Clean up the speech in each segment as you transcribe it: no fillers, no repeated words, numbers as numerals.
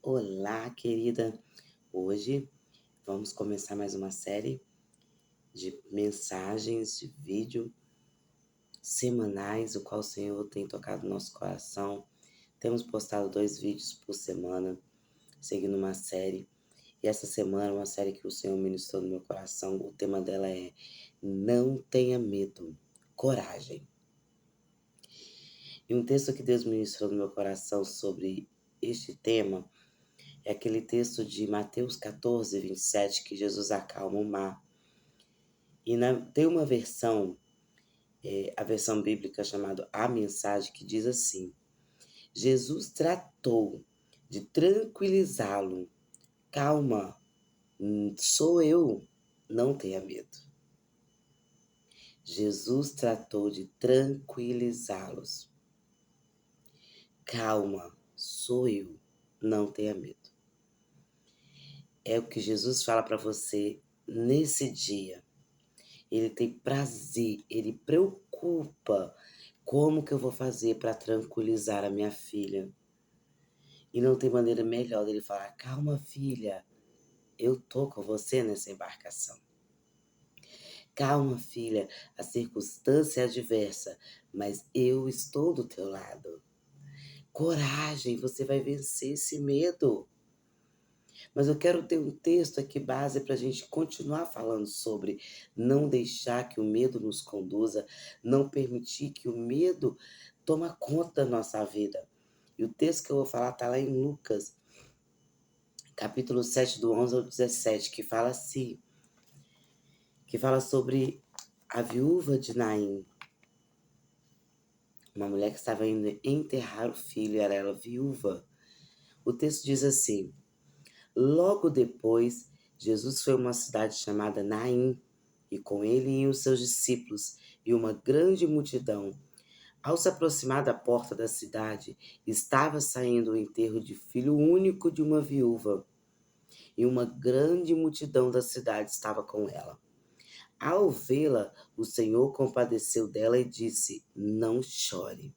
Olá, querida. Hoje vamos começar mais uma série de mensagens de vídeo semanais, o qual o Senhor tem tocado no nosso coração. Temos postado 2 vídeos por semana, seguindo uma série. E essa semana, uma série que o Senhor ministrou no meu coração, o tema dela é Não tenha medo, coragem. E um texto que Deus ministrou no meu coração sobre este tema é aquele texto de Mateus 14, 27, que Jesus acalma o mar. E tem uma versão, a versão bíblica chamada A Mensagem, que diz assim: Jesus tratou de tranquilizá-lo. Calma, sou eu, não tenha medo. Jesus tratou de tranquilizá-los. Calma, sou eu, não tenha medo. É o que Jesus fala para você nesse dia. Ele tem prazer, ele preocupa como que eu vou fazer para tranquilizar a minha filha. E não tem maneira melhor dele falar: calma, filha, eu tô com você nessa embarcação. Calma, filha, a circunstância é adversa, mas eu estou do teu lado. Coragem, você vai vencer esse medo. Mas eu quero ter um texto aqui base para a gente continuar falando sobre não deixar que o medo nos conduza, não permitir que o medo tome conta da nossa vida. E o texto que eu vou falar está lá em Lucas, capítulo 7, do 11 ao 17, que fala assim, que fala sobre a viúva de Naim, uma mulher que estava indo enterrar o filho, era ela viúva. O texto diz assim: logo depois, Jesus foi a uma cidade chamada Naim, e com ele iam os seus discípulos e uma grande multidão. Ao se aproximar da porta da cidade, estava saindo o enterro de filho único de uma viúva, e uma grande multidão da cidade estava com ela. Ao vê-la, o Senhor compadeceu dela e disse: não chore.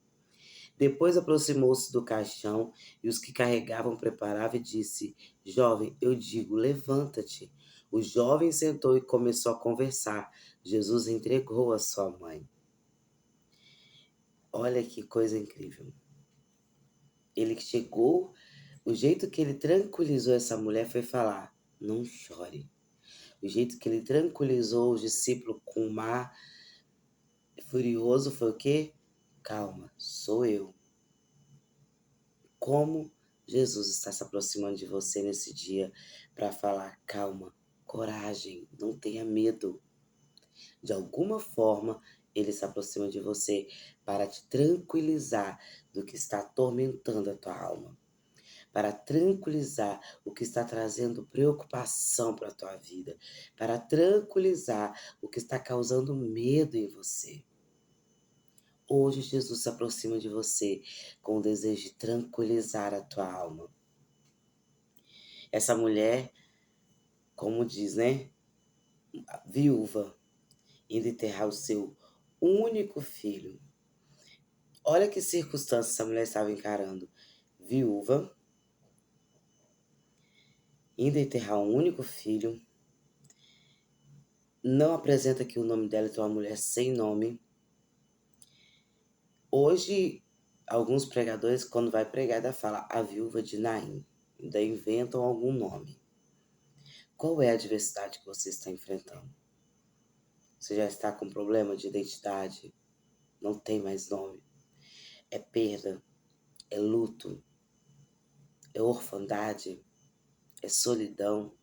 Depois aproximou-se do caixão e os que carregavam preparava e disse: jovem, eu digo, levanta-te. O jovem sentou e começou a conversar. Jesus entregou a sua mãe. Olha que coisa incrível. Ele chegou, o jeito que ele tranquilizou essa mulher foi falar: não chore. O jeito que ele tranquilizou os discípulos com o mar furioso foi o quê? Calma, sou eu. Como Jesus está se aproximando de você nesse dia para falar: calma, coragem, não tenha medo. De alguma forma, ele se aproxima de você para te tranquilizar do que está atormentando a tua alma, para tranquilizar o que está trazendo preocupação para a tua vida, para tranquilizar o que está causando medo em você. Hoje Jesus se aproxima de você com o desejo de tranquilizar a tua alma. Essa mulher, como diz, né? Viúva, indo enterrar o seu único filho. Olha que circunstância essa mulher estava encarando. Viúva, indo enterrar um único filho. Não apresenta aqui o nome dela, então é uma mulher sem nome. Hoje, alguns pregadores, quando vai pregar, ainda fala a viúva de Naim. Ainda inventam algum nome. Qual é a adversidade que você está enfrentando? Você já está com problema de identidade? Não tem mais nome. É perda, é luto, é orfandade, é solidão,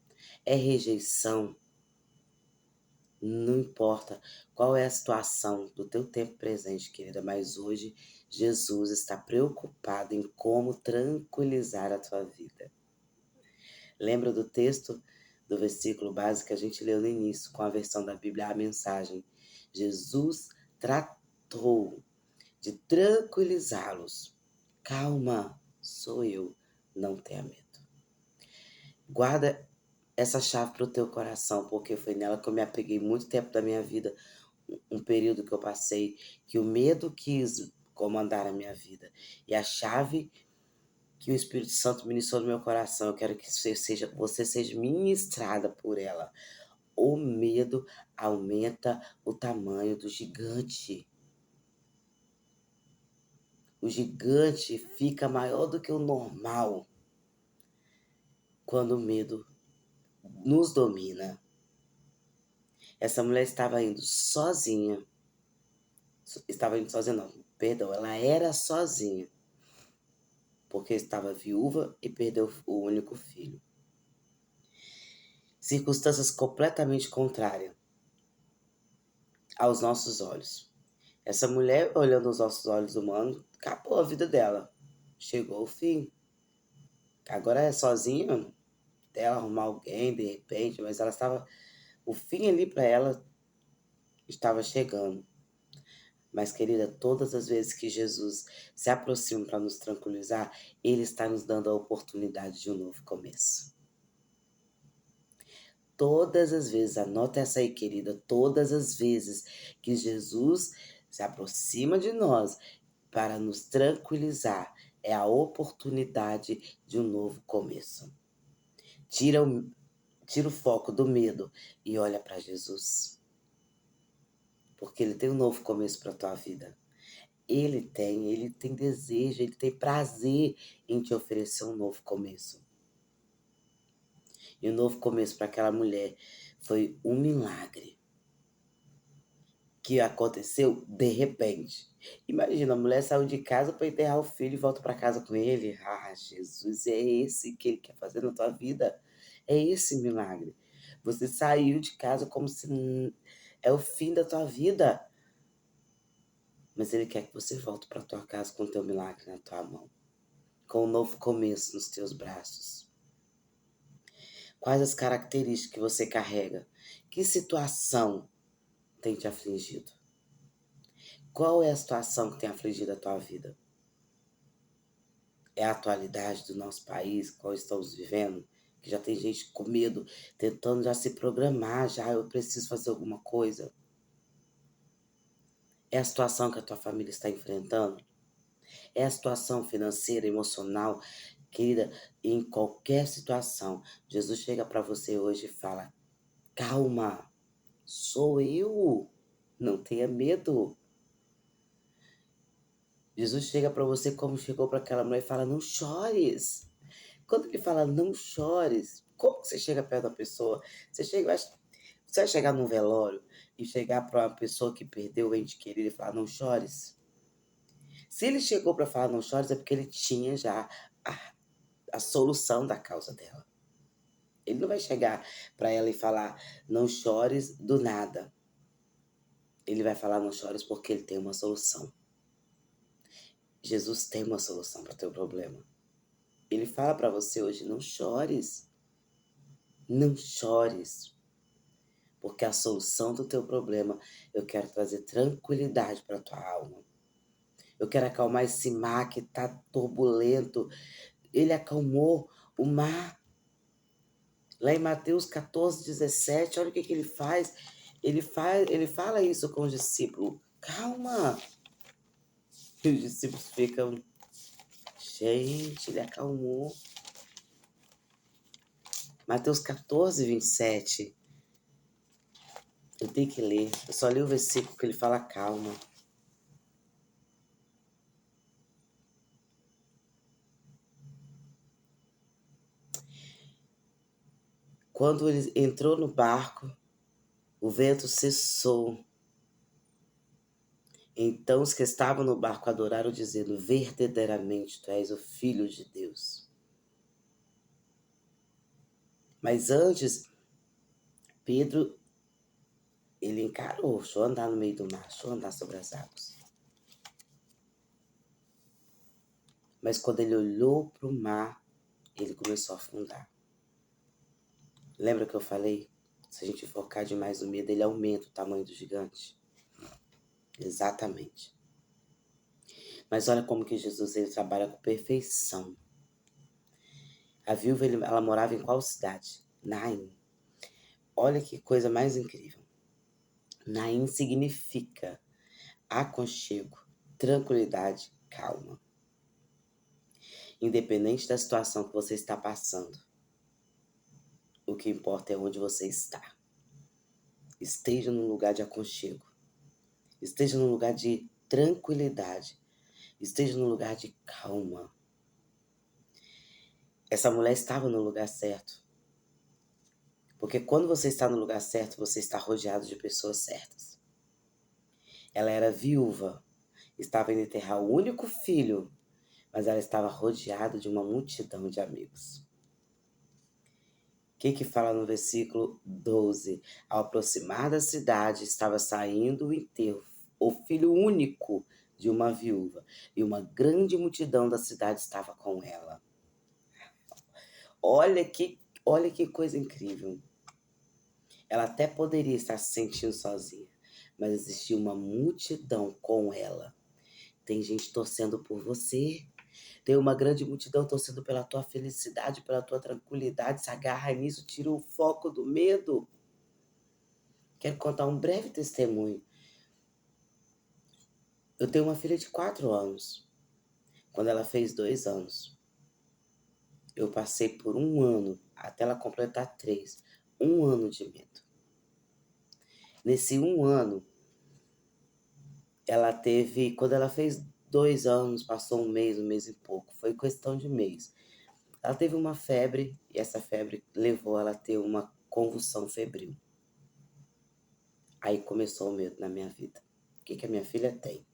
é rejeição. Não importa qual é a situação do teu tempo presente, querida, mas hoje Jesus está preocupado em como tranquilizar a tua vida. Lembra do texto do versículo básico que a gente leu no início, com a versão da Bíblia, a mensagem? Jesus tratou de tranquilizá-los. Calma, sou eu, não tenha medo. Guarda essa chave para o teu coração, porque foi nela que eu me apeguei muito tempo da minha vida, um período que eu passei, que o medo quis comandar a minha vida. E a chave que o Espírito Santo ministrou no meu coração. Eu quero que você seja ministrada por ela. O medo aumenta o tamanho do gigante. O gigante fica maior do que o normal quando o medo nos domina. Essa mulher estava indo sozinha. Estava indo sozinha, não. Perdão, ela era sozinha. Porque estava viúva e perdeu o único filho. Circunstâncias completamente contrárias aos nossos olhos. Essa mulher, olhando os nossos olhos humanos, acabou a vida dela. Chegou o fim. Agora é sozinha, dela arrumar alguém de repente, mas ela estava. O fim ali para ela estava chegando. Mas, querida, todas as vezes que Jesus se aproxima para nos tranquilizar, Ele está nos dando a oportunidade de um novo começo. Todas as vezes, anota essa aí, querida, todas as vezes que Jesus se aproxima de nós para nos tranquilizar, é a oportunidade de um novo começo. Tira o foco do medo e olha para Jesus. Porque Ele tem um novo começo para a tua vida. Ele tem desejo, Ele tem prazer em te oferecer um novo começo. E o novo começo para aquela mulher foi um milagre que aconteceu de repente. Imagina, a mulher saiu de casa para enterrar o filho e volta para casa com ele. Ah, Jesus, é esse que Ele quer fazer na tua vida. É esse milagre. Você saiu de casa como se é o fim da tua vida. Mas Ele quer que você volte para tua casa com o teu milagre na tua mão. Com um novo começo nos teus braços. Quais as características que você carrega? Que situação tem te afligido? Qual é a situação que tem afligido a tua vida? É a atualidade do nosso país, qual estamos vivendo? Que já tem gente com medo, tentando já se programar, já eu preciso fazer alguma coisa. É a situação que a tua família está enfrentando? É a situação financeira, emocional? Querida, em qualquer situação, Jesus chega para você hoje e fala: calma, sou eu, não tenha medo. Jesus chega para você como chegou para aquela mulher e fala: não chores. Quando ele fala não chores, como que você chega perto da pessoa? Você vai chegar num velório e chegar para uma pessoa que perdeu o ente querido e falar não chores? Se ele chegou para falar não chores, é porque ele tinha já a solução da causa dela. Ele não vai chegar para ela e falar não chores do nada. Ele vai falar não chores porque ele tem uma solução. Jesus tem uma solução para o teu problema. Ele fala para você hoje, não chores. Não chores. Porque a solução do teu problema, eu quero trazer tranquilidade para tua alma. Eu quero acalmar esse mar que está turbulento. Ele acalmou o mar. Lá em Mateus 14:17, olha o que ele faz. Ele fala isso com os discípulos. Calma. E os discípulos ficam, gente, ele acalmou. Mateus 14:27. Eu tenho que ler. Eu só li o versículo que ele fala calma. Quando ele entrou no barco, o vento cessou. Então os que estavam no barco adoraram, dizendo: verdadeiramente tu és o Filho de Deus. Mas antes, Pedro, ele encarou: deixa eu andar no meio do mar, deixa eu andar sobre as águas. Mas quando ele olhou para o mar, ele começou a afundar. Lembra que eu falei? Se a gente focar demais no medo, ele aumenta o tamanho do gigante. Exatamente. Mas olha como que Jesus ele trabalha com perfeição. A viúva, ela morava em qual cidade? Naim. Olha que coisa mais incrível. Naim significa aconchego, tranquilidade, calma. Independente da situação que você está passando, o que importa é onde você está. Esteja num lugar de aconchego. Esteja num lugar de tranquilidade. Esteja num lugar de calma. Essa mulher estava no lugar certo. Porque quando você está no lugar certo, você está rodeado de pessoas certas. Ela era viúva, estava indo enterrar o único filho, mas ela estava rodeada de uma multidão de amigos. O que fala no versículo 12? Ao aproximar da cidade, estava saindo o enterro, o filho único de uma viúva, e uma grande multidão da cidade estava com ela. Olha que coisa incrível. Ela até poderia estar se sentindo sozinha, mas existia uma multidão com ela. Tem gente torcendo por você. Tem uma grande multidão torcendo pela tua felicidade, pela tua tranquilidade. Se agarra nisso, tira o foco do medo. Quero contar um breve testemunho. Eu tenho uma filha de 4 anos. Quando ela fez 2 anos, eu passei por 1 ano, até ela completar 3, 1 ano de medo. Nesse 1 ano, ela teve, quando ela fez 2 anos, passou 1 mês e pouco, foi questão de mês. Ela teve uma febre e essa febre levou ela a ter uma convulsão febril. Aí começou o medo na minha vida. O que a minha filha tem?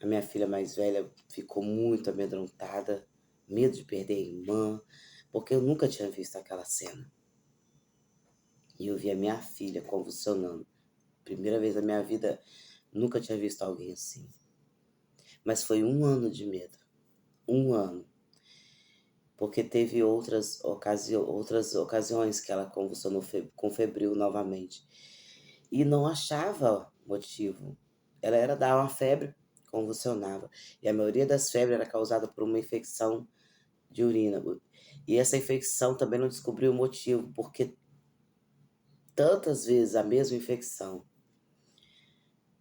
A minha filha mais velha ficou muito amedrontada, medo de perder a irmã, porque eu nunca tinha visto aquela cena. E eu vi a minha filha convulsionando. Primeira vez na minha vida, nunca tinha visto alguém assim. Mas foi 1 ano de medo. 1 ano. Porque teve outras ocasiões que ela convulsionou com febril novamente. E não achava motivo. Ela era dar uma febre, convulsionava. E a maioria das febres era causada por uma infecção de urina. E essa infecção também não descobriu o motivo, porque tantas vezes a mesma infecção.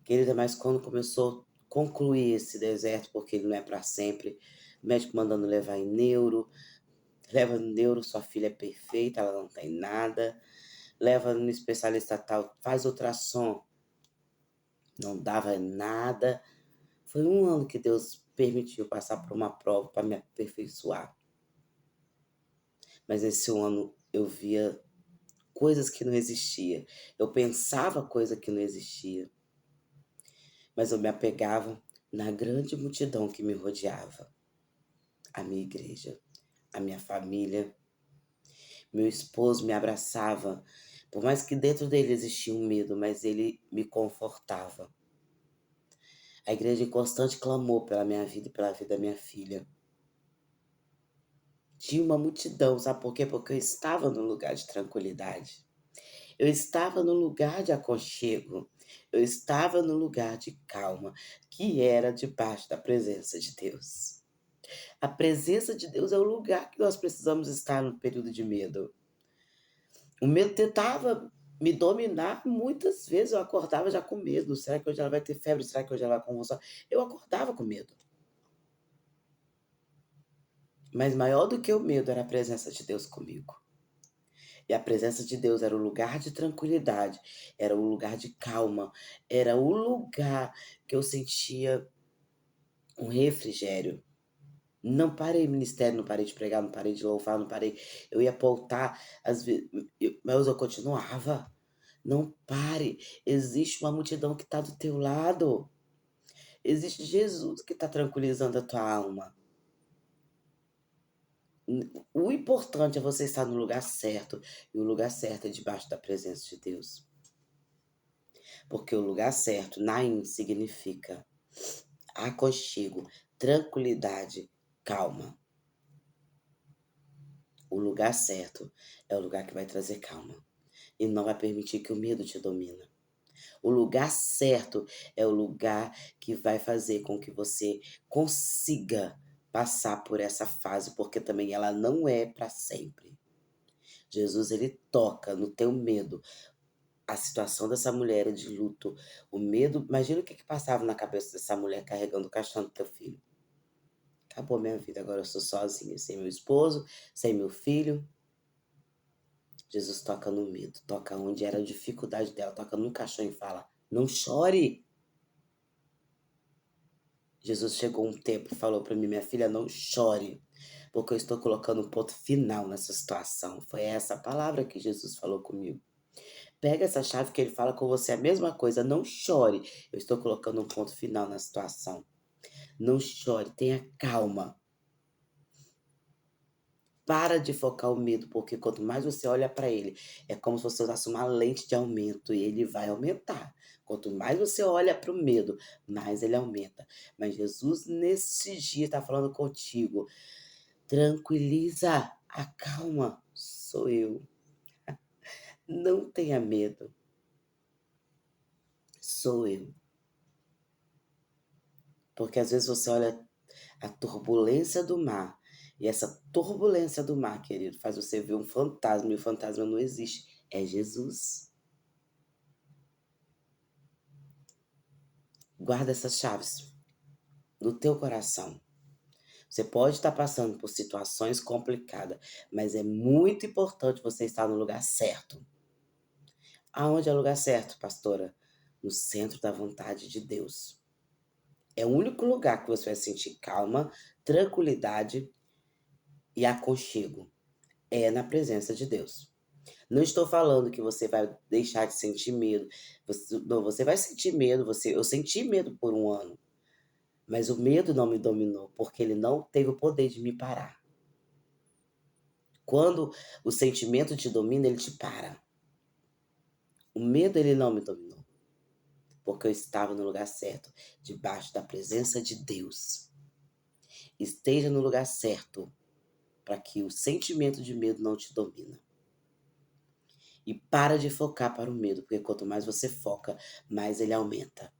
Querida, mas quando começou a concluir esse deserto, porque ele não é para sempre, o médico mandando levar em neuro, leva no neuro, sua filha é perfeita, ela não tem nada. Leva no especialista tal, faz ultrassom, não dava nada. Foi 1 ano que Deus permitiu passar por uma prova para me aperfeiçoar. Mas esse 1 ano eu via coisas que não existiam. Eu pensava coisa que não existia. Mas eu me apegava na grande multidão que me rodeava. A minha igreja, a minha família. Meu esposo me abraçava. Por mais que dentro dele existia um medo, mas ele me confortava. A igreja em constante clamor pela minha vida e pela vida da minha filha. Tinha uma multidão, sabe por quê? Porque eu estava num lugar de tranquilidade. Eu estava num lugar de aconchego. Eu estava num lugar de calma, que era debaixo da presença de Deus. A presença de Deus é o lugar que nós precisamos estar no período de medo. O medo tentava me dominar muitas vezes. Eu acordava já com medo. Será que hoje ela vai ter febre? Será que hoje ela vai convulsar? Eu acordava com medo. Mas maior do que o medo era a presença de Deus comigo. E a presença de Deus era o lugar de tranquilidade, era o lugar de calma, era o lugar que eu sentia um refrigério. Não parei ministério, não parei de pregar, não parei de louvar, não parei. Eu ia pautar, às vezes, mas eu continuava. Não pare. Existe uma multidão que está do teu lado. Existe Jesus que está tranquilizando a tua alma. O importante é você estar no lugar certo. E o lugar certo é debaixo da presença de Deus. Porque o lugar certo, Naim, significa aconchego, tranquilidade, calma. O lugar certo é o lugar que vai trazer calma. E não vai permitir que o medo te domine. O lugar certo é o lugar que vai fazer com que você consiga passar por essa fase, porque também ela não é para sempre. Jesus, ele toca no teu medo. A situação dessa mulher de luto, o medo, imagina o que passava na cabeça dessa mulher carregando o caixão do teu filho. acabou minha vida, agora eu sou sozinha, sem meu esposo, sem meu filho. Jesus toca no medo, toca onde era a dificuldade dela, toca no caixão e fala: não chore. Jesus chegou um tempo e falou para mim: minha filha, não chore, porque eu estou colocando um ponto final nessa situação. Foi essa palavra que Jesus falou comigo. Pega essa chave que ele fala com você, a mesma coisa, não chore. Eu estou colocando um ponto final na situação. Não chore, tenha calma. Para de focar o medo, porque quanto mais você olha para ele, é como se você usasse uma lente de aumento e ele vai aumentar. Quanto mais você olha para o medo, mais ele aumenta. Mas Jesus, nesse dia, está falando contigo. Tranquiliza, acalma, sou eu. Não tenha medo, sou eu. Porque às vezes você olha a turbulência do mar, e essa turbulência do mar, querido, faz você ver um fantasma, e o fantasma não existe, é Jesus. Guarda essas chaves no teu coração. Você pode estar passando por situações complicadas, mas é muito importante você estar no lugar certo. Aonde é o lugar certo, pastora? No centro da vontade de Deus. É o único lugar que você vai sentir calma, tranquilidade e aconchego. É na presença de Deus. Não estou falando que você vai deixar de sentir medo. Não, você vai sentir medo. Eu senti medo por um ano. Mas o medo não me dominou, porque ele não teve o poder de me parar. Quando o sentimento te domina, ele te para. O medo, ele não me dominou, porque eu estava no lugar certo, debaixo da presença de Deus. Esteja no lugar certo, para que o sentimento de medo não te domina. E para de focar para o medo, porque quanto mais você foca, mais ele aumenta.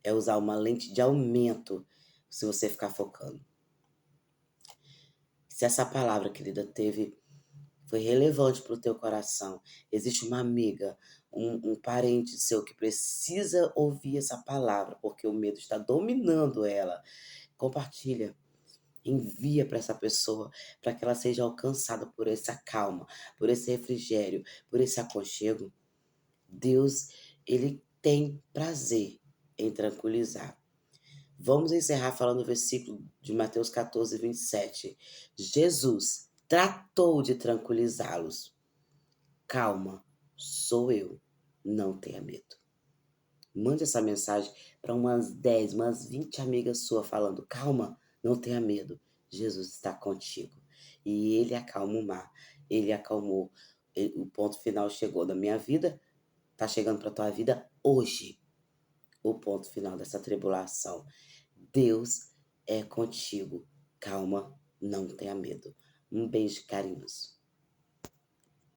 É usar uma lente de aumento se você ficar focando. Se essa palavra, querida, foi relevante para o teu coração, existe uma amiga, um parente seu que precisa ouvir essa palavra, porque o medo está dominando ela, compartilha. Envia para essa pessoa, para que ela seja alcançada por essa calma, por esse refrigério, por esse aconchego. Deus, ele tem prazer em tranquilizar. Vamos encerrar falando o versículo de Mateus 14, 27. Jesus tratou de tranquilizá-los. Calma, sou eu, não tenha medo. Mande essa mensagem para umas 10, umas 20 amigas suas falando: calma, não tenha medo, Jesus está contigo. E ele acalma o mar, ele acalmou. O ponto final chegou na minha vida, está chegando para a tua vida hoje. O ponto final dessa tribulação. Deus é contigo. Calma, não tenha medo. Um beijo carinhoso.